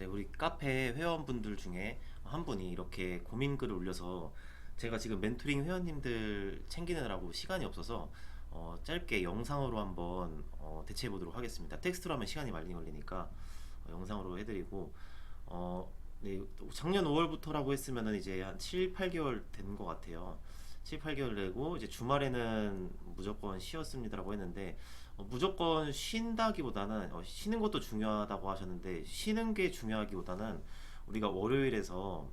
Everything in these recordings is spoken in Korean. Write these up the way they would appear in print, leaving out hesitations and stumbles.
네, 우리 카페 회원분들 중에 한 분이 이렇게 고민글을 올려서 제가 지금 멘토링 회원님들 챙기느라고 시간이 없어서 짧게 영상으로 한번 대체해 보도록 하겠습니다. 텍스트로 하면 시간이 많이 걸리니까 영상으로 해드리고 네, 작년 5월부터라고 했으면은 이제 한 7, 8개월 된 것 같아요. 7, 8개월 되고 이제 주말에는 무조건 쉬었습니다라고 했는데 무조건 쉰다기보다는 쉬는 것도 중요하다고 하셨는데 쉬는 게 중요하기보다는 우리가 월요일에서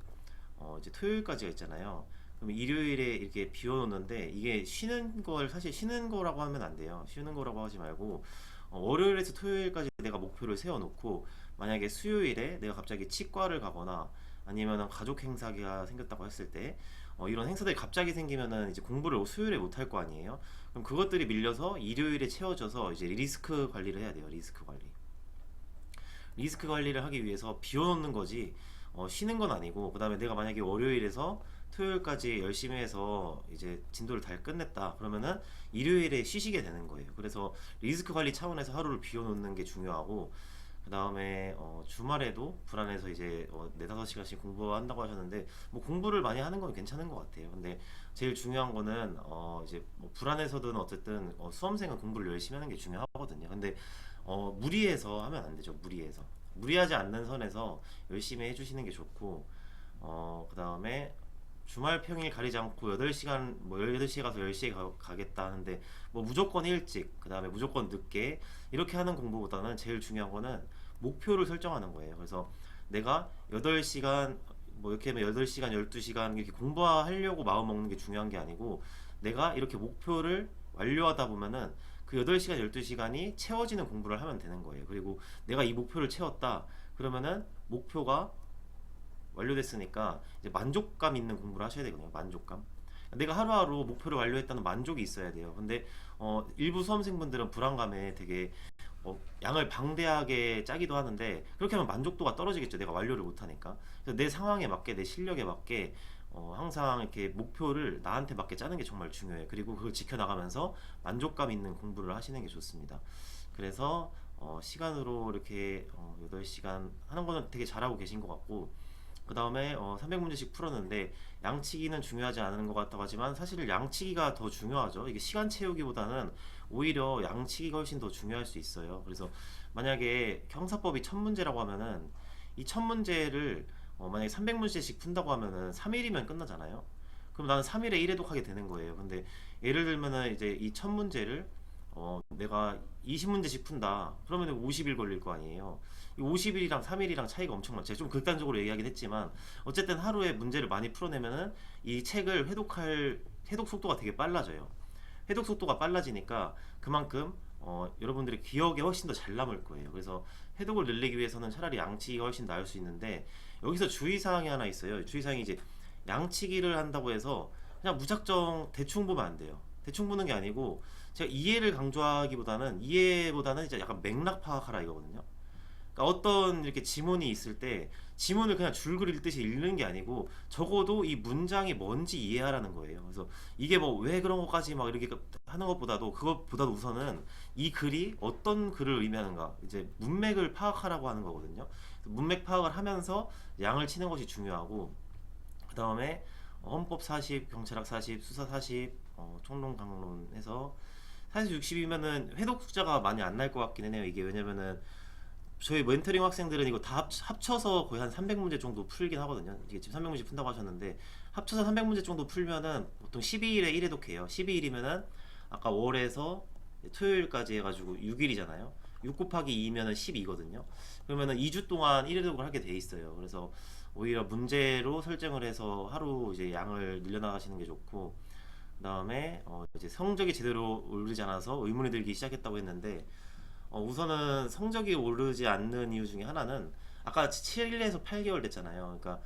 이제 토요일까지가 있잖아요. 그럼 일요일에 이렇게 비워놓는데 이게 쉬는 걸 사실 쉬는 거라고 하면 안 돼요. 쉬는 거라고 하지 말고 월요일에서 토요일까지 내가 목표를 세워놓고 만약에 수요일에 내가 갑자기 치과를 가거나 아니면 가족 행사가 생겼다고 했을 때 이런 행사들이 갑자기 생기면은 이제 공부를 수요일에 못 할 거 아니에요. 그럼 그것들이 밀려서 일요일에 채워져서 이제 리스크 관리를 해야 돼요. 리스크 관리. 리스크 관리를 하기 위해서 비워놓는 거지 쉬는 건 아니고, 그 다음에 내가 만약에 월요일에서 토요일까지 열심히 해서 이제 진도를 다 끝냈다 그러면은 일요일에 쉬시게 되는 거예요. 그래서 리스크 관리 차원에서 하루를 비워놓는 게 중요하고, 그 다음에 주말에도 불안해서 이제 4~5시간씩 공부한다고 하셨는데 뭐 공부를 많이 하는 건 괜찮은 것 같아요. 근데 제일 중요한 거는 이제 뭐 불안해서든 어쨌든 수험생은 공부를 열심히 하는 게 중요하거든요. 근데 무리해서 하면 안 되죠. 무리하지 않는 선에서 열심히 해주시는 게 좋고, 그 다음에 주말 평일 가리지 않고 8시간 뭐 18시에 가서 10시에 가겠다 하는데 뭐 무조건 일찍 그 다음에 무조건 늦게 이렇게 하는 공부보다는 제일 중요한 거는 목표를 설정하는 거예요. 그래서 내가 8시간 뭐 이렇게 하면 8시간 12시간 이렇게 공부하려고 마음 먹는 게 중요한 게 아니고, 내가 이렇게 목표를 완료하다 보면은 그 8시간 12시간이 채워지는 공부를 하면 되는 거예요. 그리고 내가 이 목표를 채웠다 그러면은 목표가 완료됐으니까 이제 만족감 있는 공부를 하셔야 되거든요. 만족감. 내가 하루하루 목표를 완료했다는 만족이 있어야 돼요. 근데 일부 수험생분들은 불안감에 되게 양을 방대하게 짜기도 하는데 그렇게 하면 만족도가 떨어지겠죠. 내가 완료를 못하니까. 그래서 내 상황에 맞게 내 실력에 맞게 항상 이렇게 목표를 나한테 맞게 짜는 게 정말 중요해요. 그리고 그걸 지켜나가면서 만족감 있는 공부를 하시는 게 좋습니다. 그래서 시간으로 이렇게 8시간 하는 거는 되게 잘하고 계신 것 같고, 그 다음에 300문제씩 풀었는데 양치기는 중요하지 않은 것 같다고 하지만 사실 양치기가 더 중요하죠. 이게 시간 채우기보다는 오히려 양치기가 훨씬 더 중요할 수 있어요. 그래서 만약에 형사법이 1000문제라고 하면은 이 1000문제를 만약에 300문제씩 푼다고 하면은 3일이면 끝나잖아요. 그럼 나는 3일에 1회독 하게 되는 거예요. 근데 예를 들면은 이제 이 1000문제를 내가 20문제씩 푼다 그러면 50일 걸릴 거 아니에요. 이 50일이랑 3일이랑 차이가 엄청 많죠. 제가 좀 극단적으로 얘기하긴 했지만 어쨌든 하루에 문제를 많이 풀어내면은 이 책을 해독 속도가 되게 빨라져요. 해독 속도가 빨라지니까 그만큼 여러분들의 기억에 훨씬 더 잘 남을 거예요. 그래서 해독을 늘리기 위해서는 차라리 양치기가 훨씬 나을 수 있는데, 여기서 주의사항이 하나 있어요. 주의사항이 이제 양치기를 한다고 해서 그냥 무작정 대충 보면 안 돼요. 대충 보는 게 아니고 제가 이해를 강조하기보다는 이해보다는 이제 약간 맥락 파악하라 이거거든요. 그러니까 어떤 이렇게 지문이 있을 때 지문을 그냥 줄글 읽듯이 읽는 게 아니고 적어도 이 문장이 뭔지 이해하라는 거예요. 그래서 이게 뭐 왜 그런 것까지 막 이렇게 하는 것보다도 그것보다도 우선은 이 글이 어떤 글을 의미하는가 이제 문맥을 파악하라고 하는 거거든요. 문맥 파악을 하면서 양을 치는 것이 중요하고, 그 다음에 헌법 40, 경찰학 40, 수사 40, 총론 강론 해서 사실 60이면은 회독 숫자가 많이 안 날 것 같기는 해요. 이게 왜냐면은 저희 멘토링 학생들은 이거 다 합쳐서 거의 한 300문제 정도 풀긴 하거든요. 이게 지금 300문제 푼다고 하셨는데 합쳐서 300문제 정도 풀면은 보통 12일에 1회독해요. 12일이면은 아까 월에서 토요일까지 해가지고 6일이잖아요. 6 곱하기 2면은 12거든요. 그러면은 2주 동안 1회독을 하게 돼 있어요. 그래서 오히려 문제로 설정을 해서 하루 이제 양을 늘려나가시는 게 좋고, 그 다음에 이제 성적이 제대로 오르지 않아서 의문이 들기 시작했다고 했는데 우선은 성적이 오르지 않는 이유 중에 하나는 아까 7에서 8개월 됐잖아요. 그러니까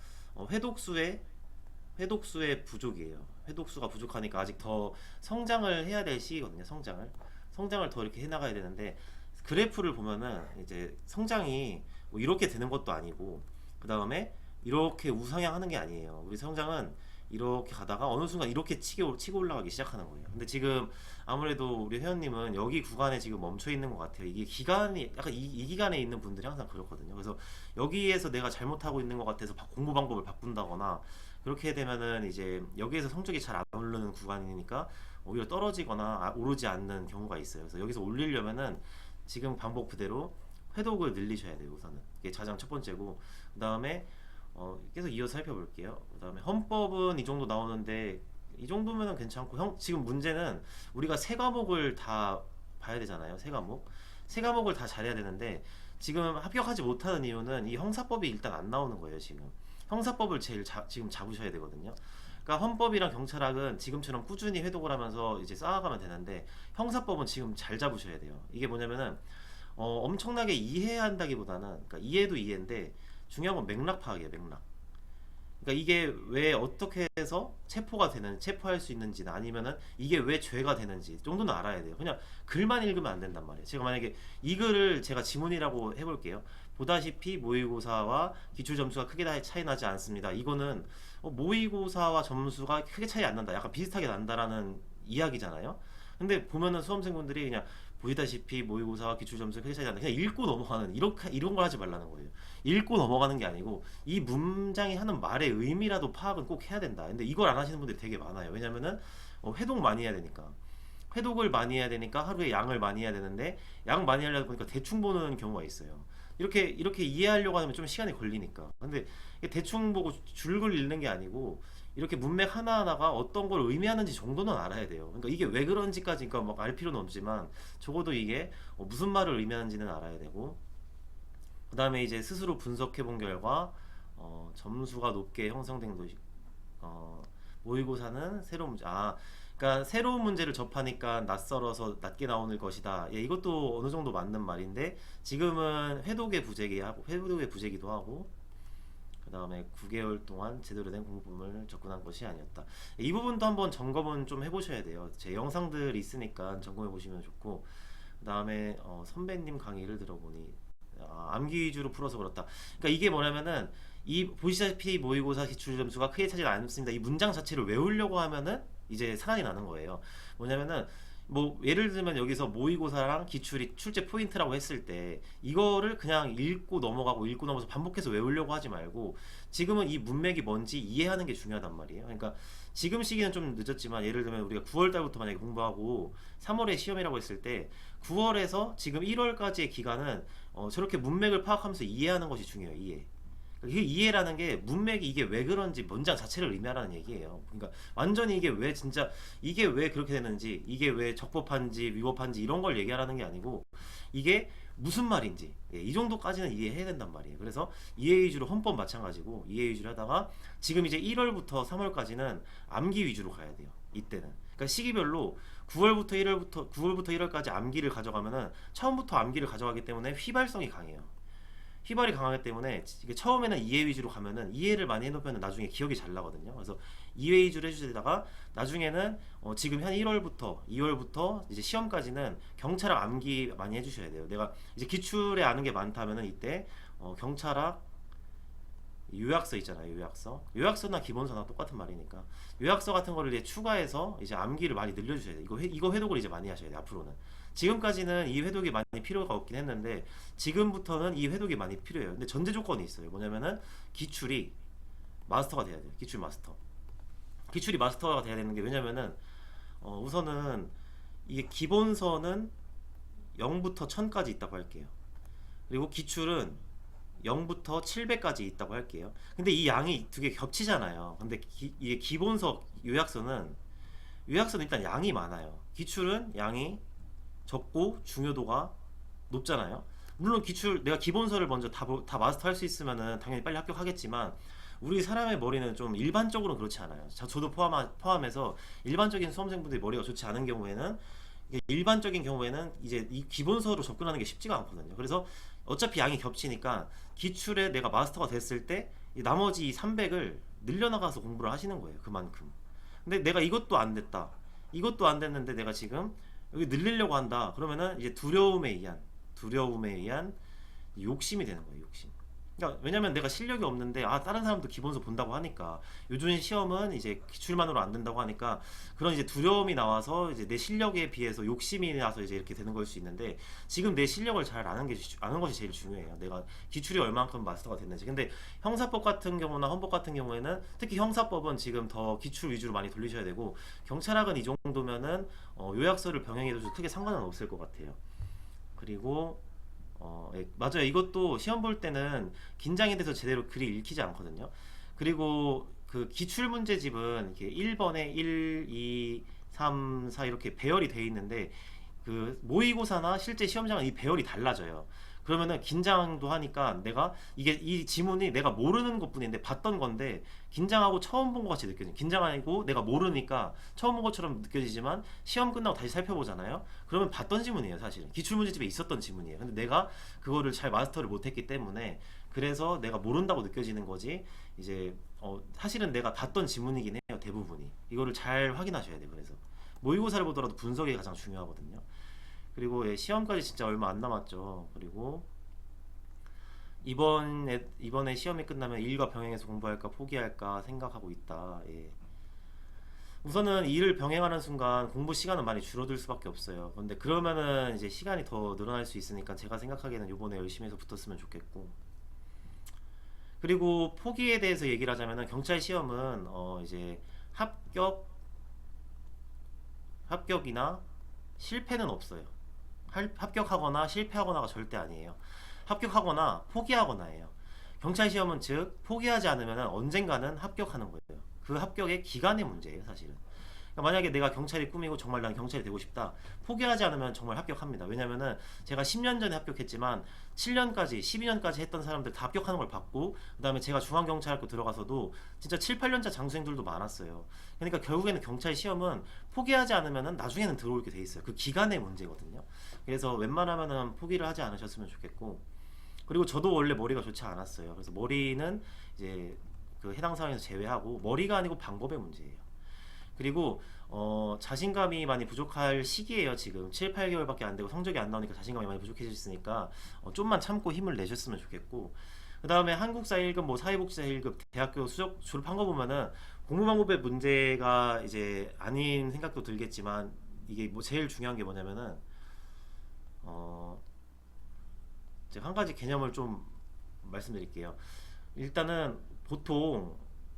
회독수의 부족이에요. 회독수가 부족하니까 아직 더 성장을 해야 될 시기거든요. 성장을 더 이렇게 해나가야 되는데 그래프를 보면은 이제 성장이 뭐 이렇게 되는 것도 아니고 그 다음에 이렇게 우상향하는 게 아니에요. 우리 성장은 이렇게 가다가 어느 순간 이렇게 치고 올라가기 시작하는 거예요. 근데 지금 아무래도 우리 회원님은 여기 구간에 지금 멈춰 있는 것 같아요. 이게 기간이 약간 이 기간에 있는 분들이 항상 그렇거든요. 그래서 여기에서 내가 잘못하고 있는 것 같아서 공부 방법을 바꾼다거나 그렇게 되면은 이제 여기에서 성적이 잘 안 오르는 구간이니까 오히려 떨어지거나 오르지 않는 경우가 있어요. 그래서 여기서 올리려면은 지금 방법 그대로 회독을 늘리셔야 돼요. 우선은 이게 가장 첫 번째고, 그 다음에 계속 이어서 살펴볼게요. 그 다음에 헌법은 이 정도 나오는데 이 정도면은 괜찮고, 지금 문제는 우리가 세 과목을 다 봐야 되잖아요. 세 과목을 다 잘해야 되는데 지금 합격하지 못하는 이유는 이 형사법이 일단 안 나오는 거예요. 지금 형사법을 제일 지금 잡으셔야 되거든요. 그러니까 헌법이랑 경찰학은 지금처럼 꾸준히 회독을 하면서 이제 쌓아가면 되는데 형사법은 지금 잘 잡으셔야 돼요. 이게 뭐냐면은 엄청나게 이해한다기보다는, 그러니까 이해도 이해인데 중요한 건 맥락 파악이에요. 맥락. 그러니까 이게 왜 어떻게 해서 체포할 수 있는지, 아니면은 이게 왜 죄가 되는지 정도는 알아야 돼요. 그냥 글만 읽으면 안 된단 말이에요. 제가 만약에 이 글을 제가 지문이라고 해볼게요. 보다시피 모의고사와 기출 점수가 크게 차이 나지 않습니다. 이거는 모의고사와 점수가 크게 차이 안 난다, 약간 비슷하게 난다라는 이야기잖아요. 근데 보면은 수험생분들이 그냥 보시다시피 모의고사와 기출 점수가 크게 차이 난다, 그냥 읽고 넘어가는 이런 걸 하지 말라는 거예요. 읽고 넘어가는 게 아니고 이 문장이 하는 말의 의미라도 파악은 꼭 해야 된다. 근데 이걸 안 하시는 분들이 되게 많아요. 왜냐면은 회독 많이 해야 되니까. 회독을 많이 해야 되니까 하루에 양을 많이 해야 되는데 양 많이 하려다 보니까 대충 보는 경우가 있어요. 이렇게 이해하려고 하면 좀 시간이 걸리니까. 근데 대충 보고 줄글 읽는 게 아니고 이렇게 문맥 하나하나가 어떤 걸 의미하는지 정도는 알아야 돼요. 그러니까 이게 왜 그런지까지 그러니까 막 알 필요는 없지만 적어도 이게 무슨 말을 의미하는지는 알아야 되고, 그 다음에 이제 스스로 분석해 본 결과 점수가 높게 형성된 도시, 모의고사는 새로운 문제. 그러니까 새로운 문제를 접하니까 낯설어서 낮게 나오는 것이다. 예, 이것도 어느 정도 맞는 말인데 지금은 회독의 부재기도 하고, 그 다음에 9개월 동안 제대로 된 공부를 접근한 것이 아니었다. 이 부분도 한번 점검은 좀 해보셔야 돼요. 제 영상들이 있으니까 점검해 보시면 좋고, 그 다음에 선배님 강의를 들어보니 암기 위주로 풀어서 그렇다. 그러니까 이게 뭐냐면은 이 보시다시피 모의고사 기출 점수가 크게 차지 않습니다. 이 문장 자체를 외우려고 하면은 이제 사단이 나는 거예요. 뭐냐면은 뭐 예를 들면 여기서 모의고사랑 기출이 출제 포인트라고 했을 때 이거를 그냥 읽고 넘어가서 반복해서 외우려고 하지 말고 지금은 이 문맥이 뭔지 이해하는 게 중요하단 말이에요. 그러니까 지금 시기는 좀 늦었지만 예를 들면 우리가 9월 달부터 만약에 공부하고 3월에 시험이라고 했을 때 9월에서 지금 1월까지의 기간은 저렇게 문맥을 파악하면서 이해하는 것이 중요해요. 이해. 그 이해라는 게 문맥이 이게 왜 그런지 문장 자체를 의미하라는 얘기예요. 그러니까 완전히 이게 왜 그렇게 되는지, 이게 왜 적법한지 위법한지 이런 걸 얘기하라는 게 아니고 이게 무슨 말인지, 이 정도까지는 이해해야 된단 말이에요. 그래서 이해 위주로, 헌법 마찬가지고 이해 위주로 하다가 지금 이제 1월부터 3월까지는 암기 위주로 가야 돼요. 이때는. 그러니까 시기별로 9월부터 1월까지 암기를 가져가면은 처음부터 암기를 가져가기 때문에 휘발성이 강해요. 휘발이 강하기 때문에 이게 처음에는 이해 위주로 가면은 이해를 많이 해놓으면 나중에 기억이 잘 나거든요. 그래서 이해 위주로 해주다가 나중에는 지금 한 1월부터 2월부터 이제 시험까지는 경찰학 암기 많이 해주셔야 돼요. 내가 이제 기출에 아는 게 많다면은 이때 경찰학 요약서 있잖아요. 요약서나 기본서나 똑같은 말이니까 요약서 같은 거를 이제 추가해서 이제 암기를 많이 늘려주셔야 돼요. 이거 회독을 이제 많이 하셔야 돼요. 앞으로는. 지금까지는 이 회독이 많이 필요가 없긴 했는데 지금부터는 이 회독이 많이 필요해요. 근데 전제 조건이 있어요. 뭐냐면은 기출이 마스터가 돼야 돼요. 기출이 마스터가 돼야 되는 게, 왜냐면은 우선은 이게 기본서는 0부터 1000까지 있다고 할게요. 그리고 기출은 0부터 700까지 있다고 할게요. 근데 이 양이 두 개 겹치잖아요. 근데 이게 기본서 요약서는 일단 양이 많아요. 기출은 양이 적고 중요도가 높잖아요. 물론 내가 기본서를 먼저 다 마스터할 수 있으면은 당연히 빨리 합격하겠지만 우리 사람의 머리는 좀 일반적으로는 그렇지 않아요. 저도 포함해서 일반적인 수험생분들이 머리가 좋지 않은 경우에는, 일반적인 경우에는 이제 이 기본서로 접근하는 게 쉽지가 않거든요. 그래서 어차피 양이 겹치니까 기출에 내가 마스터가 됐을 때 나머지 이 300을 늘려나가서 공부를 하시는 거예요. 그만큼. 근데 내가 이것도 안 됐는데 내가 지금 여기 늘리려고 한다. 그러면은 이제 두려움에 의한 욕심이 되는 거예요. 욕심. 그러니까 왜냐면 내가 실력이 없는데 다른 사람도 기본서 본다고 하니까 요즘 시험은 이제 기출만으로 안 된다고 하니까 그런 이제 두려움이 나와서 이제 내 실력에 비해서 욕심이 나서 이제 이렇게 되는 걸 수 있는데 지금 내 실력을 잘 아는 것이 제일 중요해요. 내가 기출이 얼만큼 마스터가 됐는지. 근데 형사법 같은 경우나 헌법 같은 경우에는 특히 형사법은 지금 더 기출 위주로 많이 돌리셔야 되고 경찰학은 이 정도면은 요약서를 병행해도 크게 상관은 없을 것 같아요. 그리고 예, 맞아요. 이것도 시험 볼 때는 긴장이 돼서 제대로 글이 읽히지 않거든요. 그리고 그 기출 문제집은 이렇게 1번에 1, 2, 3, 4 이렇게 배열이 돼 있는데 그 모의고사나 실제 시험장은 이 배열이 달라져요. 그러면은 긴장도 하니까 내가 이게 이 지문이 내가 모르는 것뿐인데 봤던 건데 긴장하고 처음 본 것 같이 느껴져요. 긴장하고 내가 모르니까 처음 본 것처럼 느껴지지만 시험 끝나고 다시 살펴보잖아요. 그러면 봤던 지문이에요, 사실은. 기출문제집에 있었던 지문이에요. 근데 내가 그거를 잘 마스터를 못했기 때문에 그래서 내가 모른다고 느껴지는 거지. 이제 사실은 내가 봤던 지문이긴 해요, 대부분이. 이거를 잘 확인하셔야 돼요. 그래서 모의고사를 보더라도 분석이 가장 중요하거든요. 그리고 예, 시험까지 진짜 얼마 안 남았죠. 그리고 이번에 시험이 끝나면 일과 병행해서 공부할까 포기할까 생각하고 있다. 예. 우선은 일을 병행하는 순간 공부 시간은 많이 줄어들 수밖에 없어요. 근데 그러면은 이제 시간이 더 늘어날 수 있으니까 제가 생각하기에는 이번에 열심히 해서 붙었으면 좋겠고. 그리고 포기에 대해서 얘기를 하자면은 경찰 시험은 이제 합격 합격이나 실패는 없어요. 합격하거나 실패하거나가 절대 아니에요. 합격하거나 포기하거나예요. 경찰 시험은 즉 포기하지 않으면 언젠가는 합격하는 거예요. 그 합격의 기간의 문제예요, 사실은. 그러니까 만약에 내가 경찰이 꿈이고 정말 난 경찰이 되고 싶다. 포기하지 않으면 정말 합격합니다. 왜냐면은 제가 10년 전에 합격했지만 7년까지, 12년까지 했던 사람들 다 합격하는 걸 봤고 그다음에 제가 중앙경찰학교 들어가서도 진짜 7, 8년차 장수생들도 많았어요. 그러니까 결국에는 경찰 시험은 포기하지 않으면은 나중에는 들어오게 돼 있어요. 그 기간의 문제거든요. 그래서 웬만하면은 포기를 하지 않으셨으면 좋겠고 그리고 저도 원래 머리가 좋지 않았어요. 그래서 머리는 이제 그 해당 상황에서 제외하고 머리가 아니고 방법의 문제예요. 그리고 자신감이 많이 부족할 시기예요. 지금 7, 8개월밖에 안 되고 성적이 안 나오니까 자신감이 많이 부족해졌으니까 좀만 참고 힘을 내셨으면 좋겠고 그 다음에 한국사 1급, 뭐 사회복지사 1급, 대학교 수석 졸업한 거 보면은 공부 방법의 문제가 이제 아닌 생각도 들겠지만 이게 뭐 제일 중요한 게 뭐냐면은 어, 이제 한 가지 개념을 좀 말씀드릴게요. 일단은 보통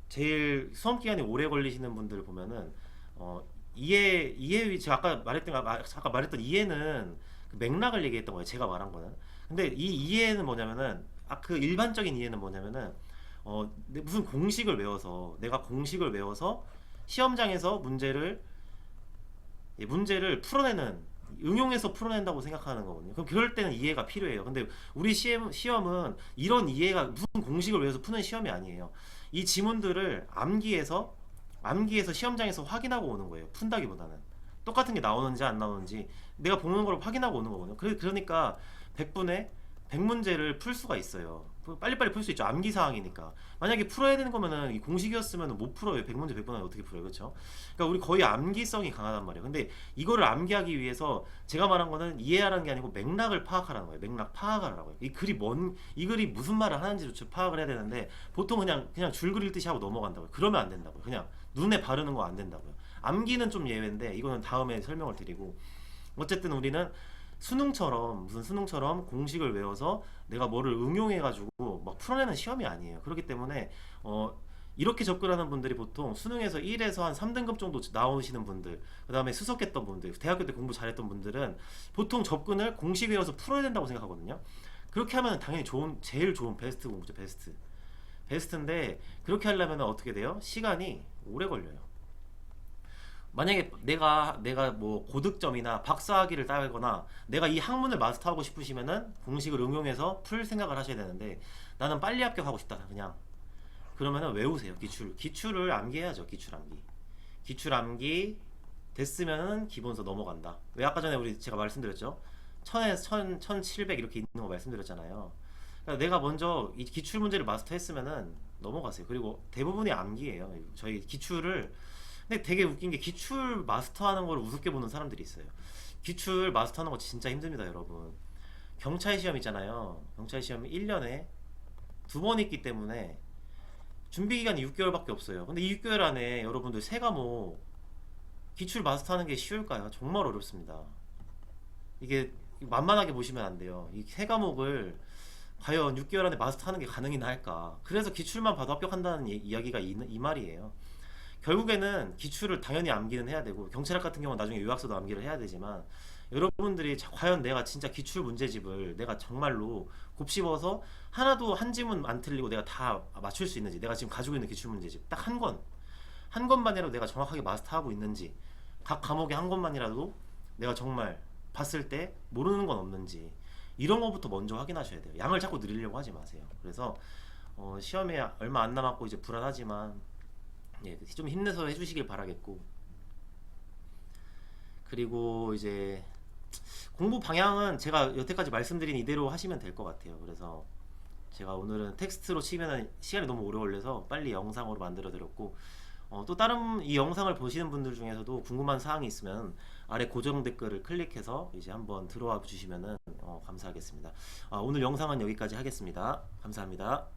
제일 수험 기간이 오래 걸리시는 분들 보면은 제가 아까 말했던 이해는 그 맥락을 얘기했던 거예요. 제가 말한 거는. 근데 이 이해는 뭐냐면은 그 일반적인 이해는 뭐냐면은 무슨 공식을 외워서 내가 공식을 외워서 시험장에서 문제를 풀어내는 응용해서 풀어낸다고 생각하는 거거든요. 그럼 그럴 때는 이해가 필요해요. 근데 우리 시험은 이런 이해가 무슨 공식을 외워서 푸는 시험이 아니에요. 이 지문들을 암기해서 시험장에서 확인하고 오는 거예요. 푼다기보다는 똑같은 게 나오는지 안 나오는지 내가 보는 걸 확인하고 오는 거거든요. 그러니까 100분에 100문제를 풀 수가 있어요. 빨리빨리 풀 수 있죠. 암기 사항이니까. 만약에 풀어야 되는 거면은 이 공식이었으면 못 풀어요. 100문제 100분 안에 어떻게 풀어요. 그렇죠? 그러니까 우리 거의 암기성이 강하단 말이에요. 근데 이거를 암기하기 위해서 제가 말한 거는 이해하라는 게 아니고 맥락을 파악하라는 거예요. 맥락 파악을 하라고요. 이 글이 무슨 말을 하는지조차 파악을 해야 되는데 보통 그냥 줄 그릴 듯이 하고 넘어간다고요. 그러면 안 된다고요. 그냥 눈에 바르는 거 안 된다고요. 암기는 좀 예외인데 이거는 다음에 설명을 드리고 어쨌든 우리는 무슨 수능처럼 공식을 외워서 내가 뭐를 응용해가지고 막 풀어내는 시험이 아니에요. 그렇기 때문에 이렇게 접근하는 분들이 보통 수능에서 1에서 한 3등급 정도 나오시는 분들, 그 다음에 수석했던 분들, 대학교 때 공부 잘했던 분들은 보통 접근을 공식 외워서 풀어야 된다고 생각하거든요. 그렇게 하면 당연히 제일 좋은 베스트 공부죠, 베스트. 베스트인데 그렇게 하려면 어떻게 돼요? 시간이 오래 걸려요. 만약에 내가 뭐 고득점이나 박사학위를 따거나 내가 이 학문을 마스터하고 싶으시면은 공식을 응용해서 풀 생각을 하셔야 되는데 나는 빨리 합격하고 싶다 그냥 그러면은 외우세요. 기출을 암기해야죠. 기출 암기 됐으면은 기본서 넘어간다. 왜 아까 전에 제가 말씀드렸죠. 1000에서 1700 이렇게 있는 거 말씀드렸잖아요. 그러니까 내가 먼저 이 기출 문제를 마스터했으면은 넘어가세요. 그리고 대부분이 암기예요. 저희 기출을 근데 되게 웃긴 게 기출 마스터하는 걸 우습게 보는 사람들이 있어요. 기출 마스터하는 거 진짜 힘듭니다, 여러분. 경찰 시험 있잖아요. 경찰 시험이 1년에 두 번 있기 때문에 준비 기간이 6개월밖에 없어요. 근데 이 6개월 안에 여러분들 세 과목 기출 마스터하는 게 쉬울까요? 정말 어렵습니다. 이게 만만하게 보시면 안 돼요. 이 세 과목을 과연 6개월 안에 마스터하는 게 가능이나 할까? 그래서 기출만 봐도 합격한다는 이야기가 이 말이에요. 결국에는 기출을 당연히 암기는 해야 되고 경찰학 같은 경우는 나중에 요약서도 암기를 해야 되지만 여러분들이 과연 내가 진짜 기출 문제집을 내가 정말로 곱씹어서 하나도 한 지문 안 틀리고 내가 다 맞출 수 있는지, 내가 지금 가지고 있는 기출 문제집 딱 한 권만이라도 내가 정확하게 마스터하고 있는지, 각 과목에 한 권만이라도 내가 정말 봤을 때 모르는 건 없는지, 이런 거부터 먼저 확인하셔야 돼요. 양을 자꾸 늘리려고 하지 마세요. 그래서 시험에 얼마 안 남았고 이제 불안하지만 예, 좀 힘내서 해주시길 바라겠고, 그리고 이제 공부 방향은 제가 여태까지 말씀드린 이대로 하시면 될 것 같아요. 그래서 제가 오늘은 텍스트로 치면 시간이 너무 오래 걸려서 빨리 영상으로 만들어 드렸고, 또 다른 이 영상을 보시는 분들 중에서도 궁금한 사항이 있으면 아래 고정 댓글을 클릭해서 이제 한번 들어와 주시면 감사하겠습니다. 오늘 영상은 여기까지 하겠습니다. 감사합니다.